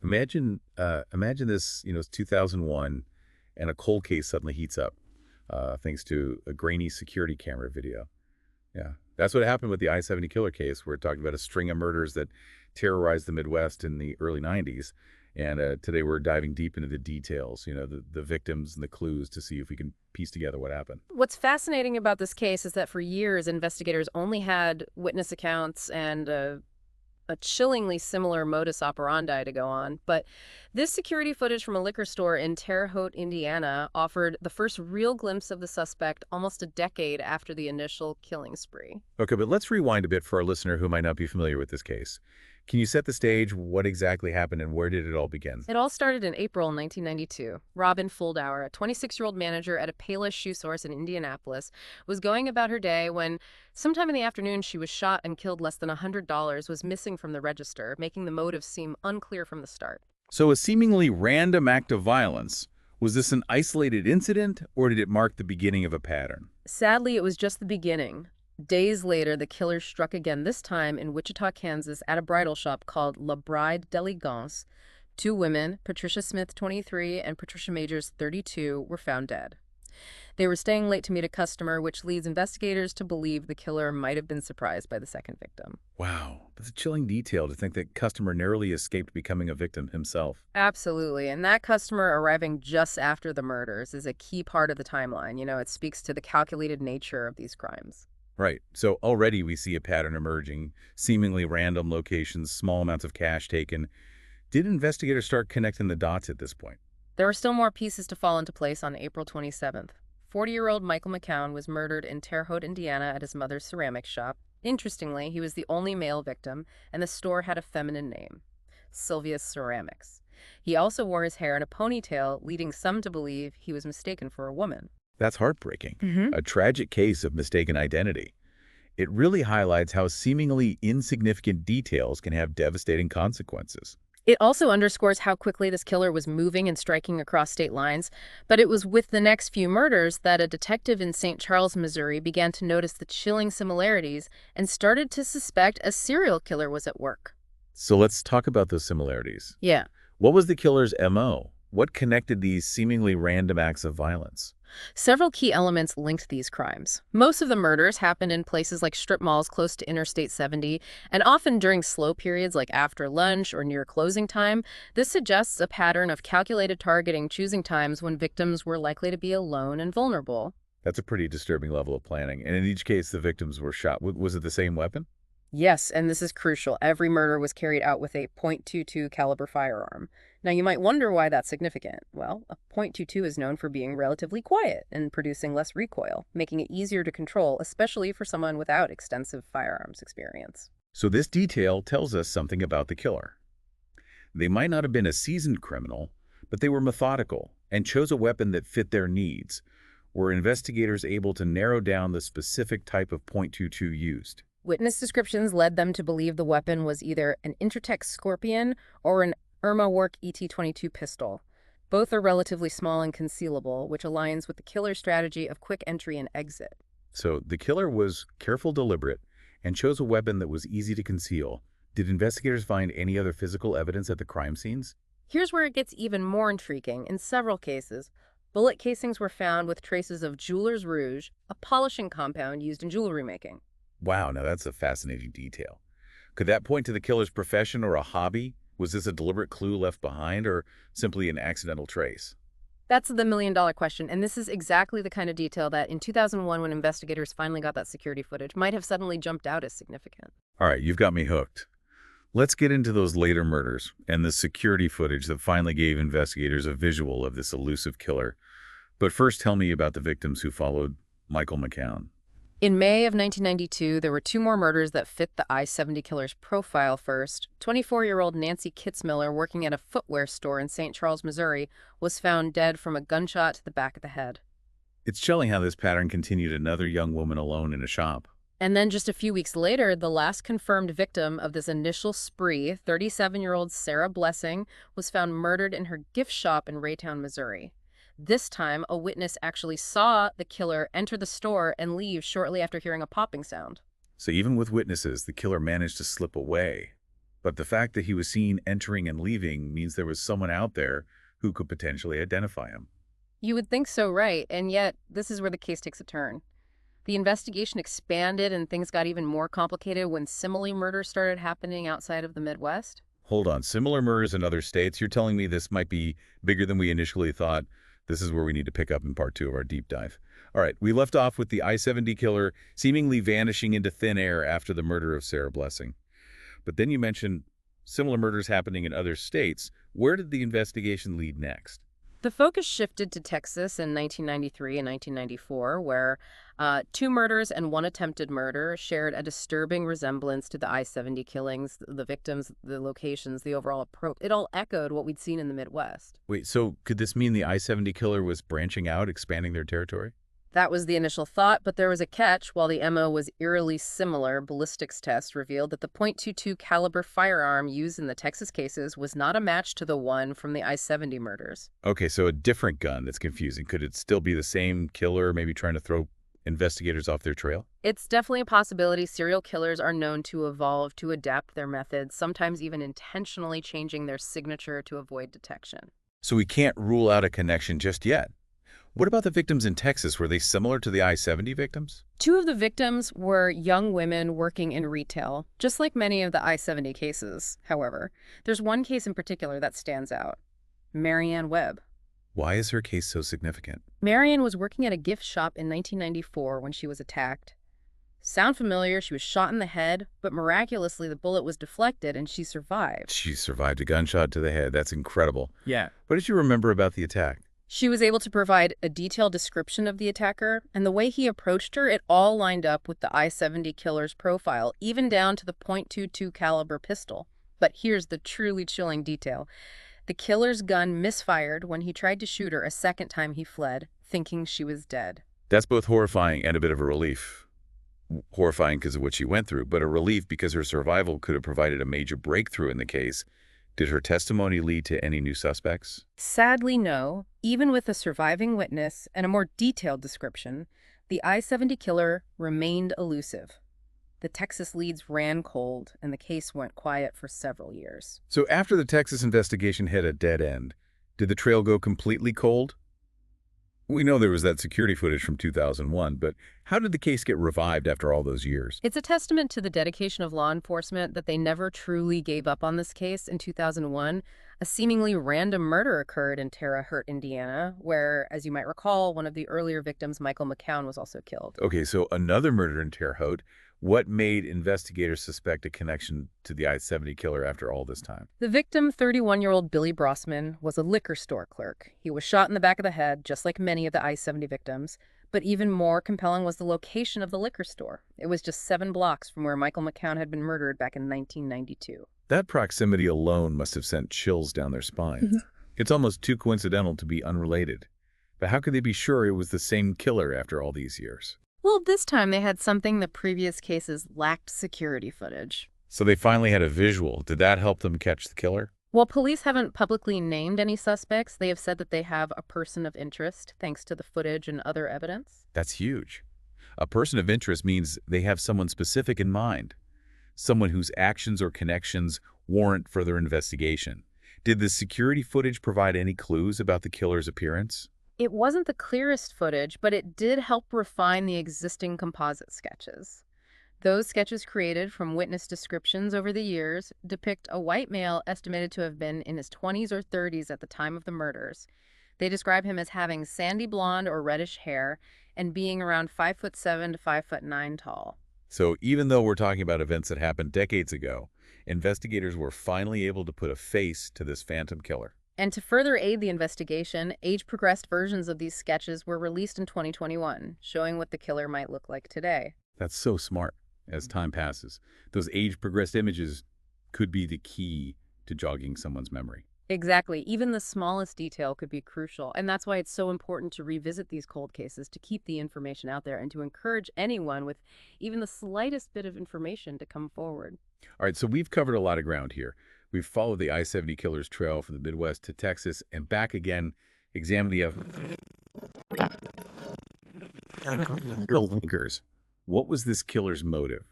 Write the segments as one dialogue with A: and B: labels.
A: Imagine this, it's 2001, and a cold case suddenly heats up, thanks to a grainy security camera video. Yeah, that's what happened with the I-70 killer case. We're talking about a string of murders that terrorized the Midwest in the early 90s. And today we're diving deep into the details, the victims and the clues to see if we can piece together what happened.
B: What's fascinating about this case is that for years, investigators only had witness accounts and a chillingly similar modus operandi to go on. But this security footage from a liquor store in Terre Haute, Indiana, offered the first real glimpse of the suspect almost a decade after the initial killing spree.
A: Okay, but let's rewind a bit for our listener who might not be familiar with this case. Can you set the stage? What exactly happened and where did it all begin?
B: It all started in April 1992. Robin Fuldauer, a 26-year-old manager at a Payless shoe source in Indianapolis, was going about her day when, sometime in the afternoon, she was shot and killed. Less than $100 was missing from the register, making the motive seem unclear from the start.
A: So a seemingly random act of violence. Was this an isolated incident or did it mark the beginning of a pattern?
B: Sadly, it was just the beginning. Days later, the killer struck again, this time in Wichita, Kansas, at a bridal shop called La Bride d'Elegance. Two women, Patricia Smith, 23, and Patricia Majors, 32, were found dead. They were staying late to meet a customer, which leads investigators to believe the killer might have been surprised by the second victim.
A: Wow, that's a chilling detail to think that customer narrowly escaped becoming a victim himself.
B: Absolutely, and that customer arriving just after the murders is a key part of the timeline. It speaks to the calculated nature of these crimes.
A: Right. So already we see a pattern emerging, seemingly random locations, small amounts of cash taken. Did investigators start connecting the dots at this point?
B: There were still more pieces to fall into place on April 27th. 40-year-old Michael McCown was murdered in Terre Haute, Indiana at his mother's ceramics shop. Interestingly, he was the only male victim, and the store had a feminine name, Sylvia's Ceramics. He also wore his hair in a ponytail, leading some to believe he was mistaken for a woman.
A: That's heartbreaking. A tragic case of mistaken identity. It really highlights how seemingly insignificant details can have devastating consequences.
B: It also underscores how quickly this killer was moving and striking across state lines. But it was with the next few murders that a detective in St. Charles, Missouri, began to notice the chilling similarities and started to suspect a serial killer was at work.
A: So let's talk about those similarities.
B: Yeah.
A: What was the killer's MO? What connected these seemingly random acts of violence?
B: Several key elements linked these crimes. Most of the murders happened in places like strip malls close to Interstate 70, and often during slow periods like after lunch or near closing time. This suggests a pattern of calculated targeting, choosing times when victims were likely to be alone and vulnerable.
A: That's a pretty disturbing level of planning. And in each case, the victims were shot. Was it the same weapon?
B: Yes, and this is crucial. Every murder was carried out with a .22 caliber firearm. Now, you might wonder why that's significant. Well, a .22 is known for being relatively quiet and producing less recoil, making it easier to control, especially for someone without extensive firearms experience.
A: So this detail tells us something about the killer. They might not have been a seasoned criminal, but they were methodical and chose a weapon that fit their needs. Were investigators able to narrow down the specific type of .22 used?
B: Witness descriptions led them to believe the weapon was either an Intertech Scorpion or an Irma Work ET-22 pistol. Both are relatively small and concealable, which aligns with the killer's strategy of quick entry and exit.
A: So the killer was careful, deliberate, and chose a weapon that was easy to conceal. Did investigators find any other physical evidence at the crime scenes?
B: Here's where it gets even more intriguing. In several cases, bullet casings were found with traces of jeweler's rouge, a polishing compound used in jewelry making.
A: Wow, now that's a fascinating detail. Could that point to the killer's profession or a hobby? Was this a deliberate clue left behind or simply an accidental trace?
B: That's the million-dollar question, and this is exactly the kind of detail that in 2001, when investigators finally got that security footage, might have suddenly jumped out as significant.
A: All right, you've got me hooked. Let's get into those later murders and the security footage that finally gave investigators a visual of this elusive killer. But first, tell me about the victims who followed Michael McCown.
B: In May of 1992, there were two more murders that fit the I-70 killer's profile. First, 24-year-old Nancy Kitzmiller, working at a footwear store in St. Charles, Missouri, was found dead from a gunshot to the back of the head.
A: It's chilling how this pattern continued. Another young woman alone in a shop.
B: And then just a few weeks later, the last confirmed victim of this initial spree, 37-year-old Sarah Blessing, was found murdered in her gift shop in Raytown, Missouri. This time, a witness actually saw the killer enter the store and leave shortly after hearing a popping sound.
A: So even with witnesses, the killer managed to slip away. But the fact that he was seen entering and leaving means there was someone out there who could potentially identify him.
B: You would think so, right? And yet, this is where the case takes a turn. The investigation expanded and things got even more complicated when similar murders started happening outside of the Midwest.
A: Hold on, similar murders in other states? You're telling me this might be bigger than we initially thought? This is where we need to pick up in part 2 of our deep dive. All right, we left off with the I-70 killer seemingly vanishing into thin air after the murder of Sarah Blessing. But then you mentioned similar murders happening in other states. Where did the investigation lead next?
B: The focus shifted to Texas in 1993 and 1994, where 2 murders and 1 attempted murder shared a disturbing resemblance to the I-70 killings. The victims, the locations, the overall approach. It all echoed what we'd seen in the Midwest.
A: Wait, so could this mean the I-70 killer was branching out, expanding their territory?
B: That was the initial thought, but there was a catch. While the MO was eerily similar, ballistics tests revealed that the .22 caliber firearm used in the Texas cases was not a match to the one from the I-70 murders.
A: Okay, so a different gun. That's confusing. Could it still be the same killer, maybe trying to throw investigators off their trail?
B: It's definitely a possibility. Serial killers are known to evolve, to adapt their methods, sometimes even intentionally changing their signature to avoid detection.
A: So we can't rule out a connection just yet. What about the victims in Texas? Were they similar to the I-70 victims?
B: 2 of the victims were young women working in retail, just like many of the I-70 cases, however. There's one case in particular that stands out. Marianne Webb.
A: Why is her case so significant?
B: Marianne was working at a gift shop in 1994 when she was attacked. Sound familiar? She was shot in the head, but miraculously the bullet was deflected and she survived.
A: She survived a gunshot to the head. That's incredible.
C: Yeah.
A: What did you remember about the attack?
B: She was able to provide a detailed description of the attacker, and the way he approached her, it all lined up with the I-70 killer's profile, even down to the .22 caliber pistol. But here's the truly chilling detail. The killer's gun misfired when he tried to shoot her a second time he fled, thinking she was dead.
A: That's both horrifying and a bit of a relief. Horrifying because of what she went through, but a relief because her survival could have provided a major breakthrough in the case. Did her testimony lead to any new suspects?
B: Sadly, no. Even with a surviving witness and a more detailed description, the I-70 killer remained elusive. The Texas leads ran cold, and the case went quiet for several years.
A: So after the Texas investigation hit a dead end, did the trail go completely cold? We know there was that security footage from 2001, but how did the case get revived after all those years?
B: It's a testament to the dedication of law enforcement that they never truly gave up on this case. In 2001, a seemingly random murder occurred in Terre Haute, Indiana, where, as you might recall, one of the earlier victims, Michael McCown, was also killed.
A: Okay, so another murder in Terre Haute. What made investigators suspect a connection to the I-70 killer after all this time?
B: The victim, 31-year-old Billy Brossman, was a liquor store clerk. He was shot in the back of the head, just like many of the I-70 victims. But even more compelling was the location of the liquor store. It was just 7 blocks from where Michael McCown had been murdered back in 1992.
A: That proximity alone must have sent chills down their spines. It's almost too coincidental to be unrelated. But how could they be sure it was the same killer after all these years?
B: Well, this time they had something the previous cases lacked: security footage.
A: So they finally had a visual. Did that help them catch the killer?
B: While police haven't publicly named any suspects, they have said that they have a person of interest thanks to the footage and other evidence.
A: That's huge. A person of interest means they have someone specific in mind, someone whose actions or connections warrant further investigation. Did the security footage provide any clues about the killer's appearance?
B: It wasn't the clearest footage, but it did help refine the existing composite sketches. Those sketches, created from witness descriptions over the years, depict a white male estimated to have been in his 20s or 30s at the time of the murders. They describe him as having sandy blonde or reddish hair and being around 5'7" to 5'9" tall.
A: So even though we're talking about events that happened decades ago, investigators were finally able to put a face to this phantom killer.
B: And to further aid the investigation, age-progressed versions of these sketches were released in 2021, showing what the killer might look like today.
A: That's so smart. As time passes, those age-progressed images could be the key to jogging someone's memory.
B: Exactly. Even the smallest detail could be crucial, and that's why it's so important to revisit these cold cases, to keep the information out there, and to encourage anyone with even the slightest bit of information to come forward.
A: All right, so we've covered a lot of ground here. We've followed the I-70 killer's trail from the Midwest to Texas and back again, examined the linkers. What was this killer's motive?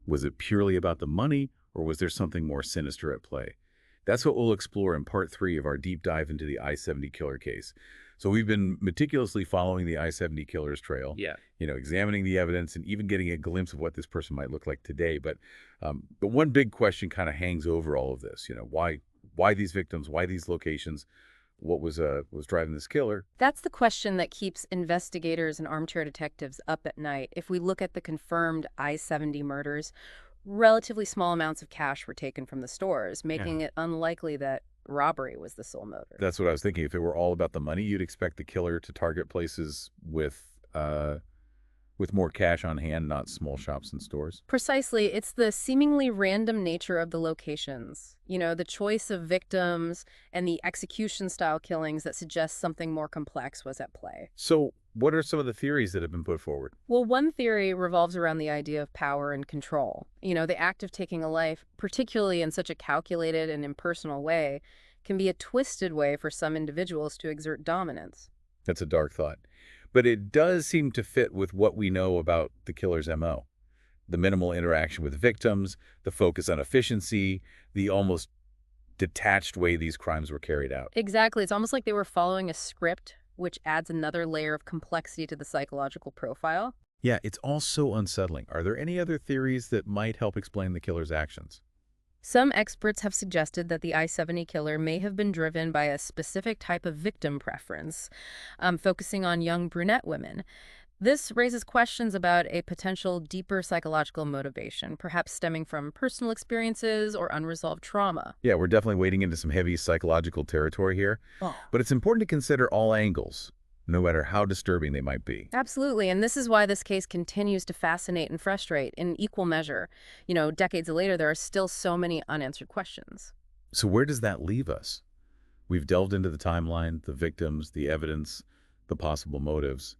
A: Was it purely about the money, or was there something more sinister at play? That's what we'll explore in part 3 of our deep dive into the I-70 killer case. So we've been meticulously following the I-70 killer's trail,
C: Yeah.
A: examining the evidence and even getting a glimpse of what this person might look like today. But the one big question kind of hangs over all of this. Why these victims? Why these locations? What was driving this killer?
B: That's the question that keeps investigators and armchair detectives up at night. If we look at the confirmed I-70 murders, relatively small amounts of cash were taken from the stores, making it unlikely that robbery was the sole motive.
A: That's what I was thinking. If it were all about the money, you'd expect the killer to target places with more cash on hand, not small shops and stores.
B: Precisely. It's the seemingly random nature of the locations, the choice of victims and the execution-style killings that suggest something more complex was at play.
A: So what are some of the theories that have been put forward?
B: Well, one theory revolves around the idea of power and control. The act of taking a life, particularly in such a calculated and impersonal way, can be a twisted way for some individuals to exert dominance.
A: That's a dark thought. But it does seem to fit with what we know about the killer's MO. The minimal interaction with victims, the focus on efficiency, the almost detached way these crimes were carried out.
B: Exactly. It's almost like they were following a script, which adds another layer of complexity to the psychological profile.
A: Yeah, it's all so unsettling. Are there any other theories that might help explain the killer's actions?
B: Some experts have suggested that the I-70 killer may have been driven by a specific type of victim preference, focusing on young brunette women. This raises questions about a potential deeper psychological motivation, perhaps stemming from personal experiences or unresolved trauma.
A: Yeah, we're definitely wading into some heavy psychological territory here. But it's important to consider all angles, no matter how disturbing they might be.
B: Absolutely, and this is why this case continues to fascinate and frustrate in equal measure. Decades later, there are still so many unanswered questions.
A: So where does that leave us? We've delved into the timeline, the victims, the evidence, the possible motives.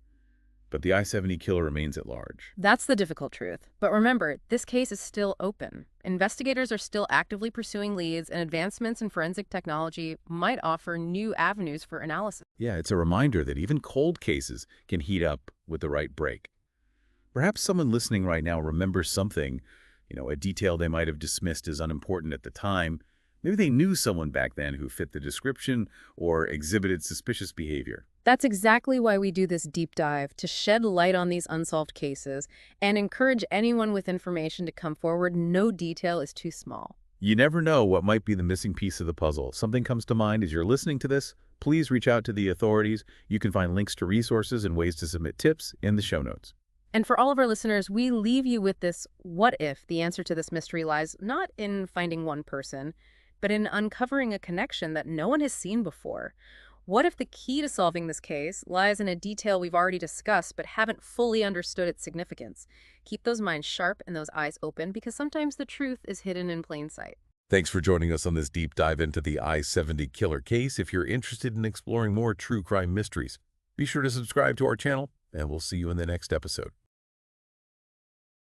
A: But the I-70 killer remains at large.
B: That's the difficult truth. But remember, this case is still open. Investigators are still actively pursuing leads, and advancements in forensic technology might offer new avenues for analysis.
A: Yeah, it's a reminder that even cold cases can heat up with the right break. Perhaps someone listening right now remembers something, a detail they might have dismissed as unimportant at the time. Maybe they knew someone back then who fit the description or exhibited suspicious behavior.
B: That's exactly why we do this deep dive, to shed light on these unsolved cases and encourage anyone with information to come forward. No detail is too small.
A: You never know what might be the missing piece of the puzzle. If something comes to mind as you're listening to this, please reach out to the authorities. You can find links to resources and ways to submit tips in the show notes.
B: And for all of our listeners, we leave you with this: what if the answer to this mystery lies not in finding one person, but in uncovering a connection that no one has seen before? What if the key to solving this case lies in a detail we've already discussed but haven't fully understood its significance? Keep those minds sharp and those eyes open, because sometimes the truth is hidden in plain sight.
A: Thanks for joining us on this deep dive into the I-70 killer case. If you're interested in exploring more true crime mysteries, be sure to subscribe to our channel, and we'll see you in the next episode.